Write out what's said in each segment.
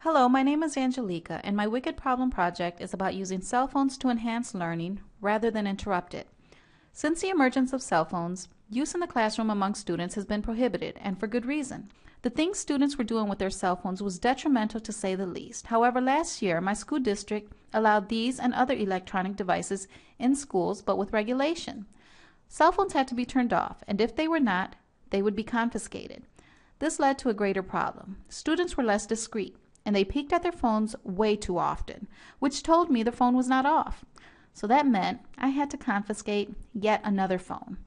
Hello, my name is Angelica, and my Wicked Problem project is about using cell phones to enhance learning rather than interrupt it. Since the emergence of cell phones, use in the classroom among students has been prohibited, and for good reason. The things students were doing with their cell phones was detrimental to say the least. However, last year, my school district allowed these and other electronic devices in schools, but with regulation. Cell phones had to be turned off, and if they were not, they would be confiscated. This led to a greater problem. Students were less discreet, and they peeked at their phones way too often, which told me the phone was not off. So that meant I had to confiscate yet another phone.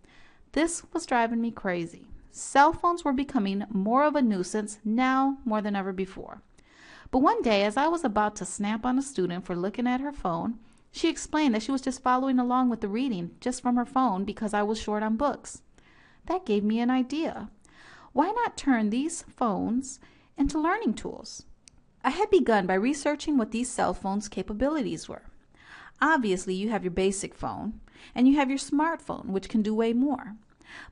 This was driving me crazy. Cell phones were becoming more of a nuisance now more than ever before. But one day, as I was about to snap on a student for looking at her phone, she explained that she was just following along with the reading just from her phone because I was short on books. That gave me an idea. Why not turn these phones into learning tools? I had begun by researching what these cell phones' capabilities were. Obviously, you have your basic phone, and you have your smartphone, which can do way more.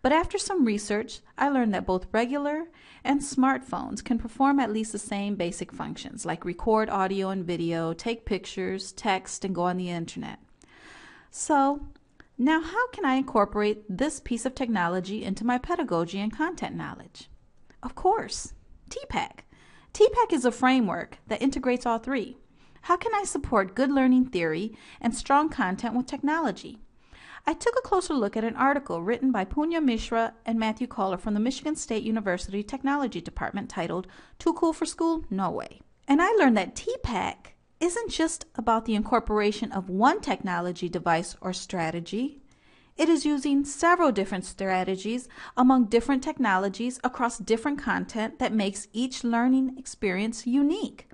But after some research, I learned that both regular and smartphones can perform at least the same basic functions, like record audio and video, take pictures, text, and go on the internet. So, now how can I incorporate this piece of technology into my pedagogy and content knowledge? Of course, TPAC. TPAC is a framework that integrates all three. How can I support good learning theory and strong content with technology? I took a closer look at an article written by Punya Mishra and Matthew Kohler from the Michigan State University Technology Department titled Too Cool for School? No Way. And I learned that TPAC isn't just about the incorporation of one technology device or strategy. It is using several different strategies among different technologies across different content that makes each learning experience unique.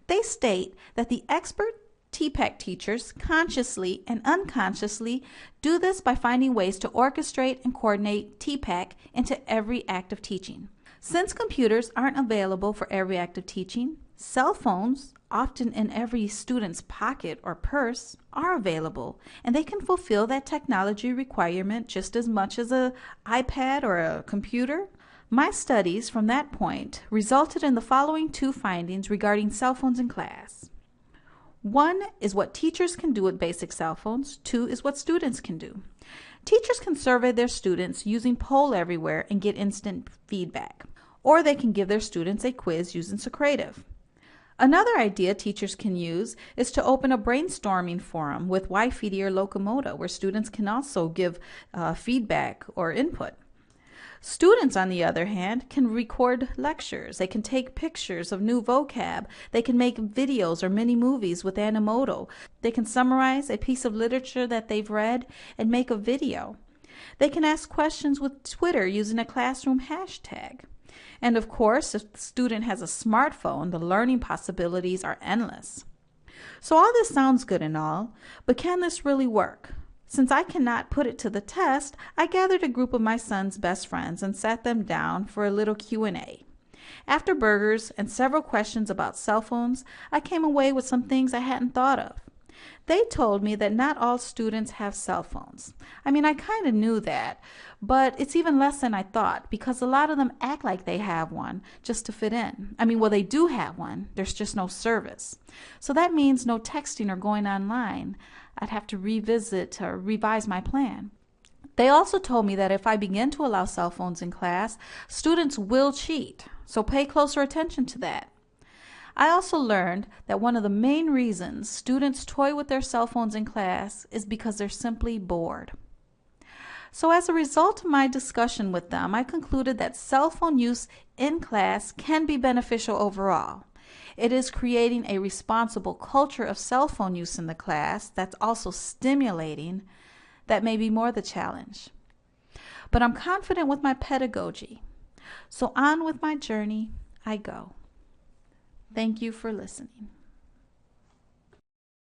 They state that the expert TPAC teachers consciously and unconsciously do this by finding ways to orchestrate and coordinate TPAC into every act of teaching. Since computers aren't available for every act of teaching, cell phones, often in every student's pocket or purse, are available, and they can fulfill that technology requirement just as much as an iPad or a computer. My studies from that point resulted in the following two findings regarding cell phones in class. One is what teachers can do with basic cell phones. Two is what students can do. Teachers can survey their students using Poll Everywhere and get instant feedback, or they can give their students a quiz using Socrative. Another idea teachers can use is to open a brainstorming forum with Wi-Fi or Locomoda, where students can also give feedback or input. Students, on the other hand, can record lectures. They can take pictures of new vocab. They can make videos or mini movies with Animoto. They can summarize a piece of literature that they've read and make a video. They can ask questions with Twitter using a classroom hashtag. And of course, if the student has a smartphone, the learning possibilities are endless. So all this sounds good and all, but can this really work? Since I cannot put it to the test, I gathered a group of my son's best friends and sat them down for a little Q&A. After burgers and several questions about cell phones, I came away with some things I hadn't thought of. They told me that not all students have cell phones. I mean, I kind of knew that, but it's even less than I thought because a lot of them act like they have one just to fit in. Well, they do have one. There's just no service. So that means no texting or going online. I'd have to revisit or revise my plan. They also told me that if I begin to allow cell phones in class, students will cheat. So pay closer attention to that. I also learned that one of the main reasons students toy with their cell phones in class is because they're simply bored. So as a result of my discussion with them, I concluded that cell phone use in class can be beneficial overall. It is creating a responsible culture of cell phone use in the class that's also stimulating. That may be more the challenge. But I'm confident with my pedagogy. So on with my journey I go. Thank you for listening.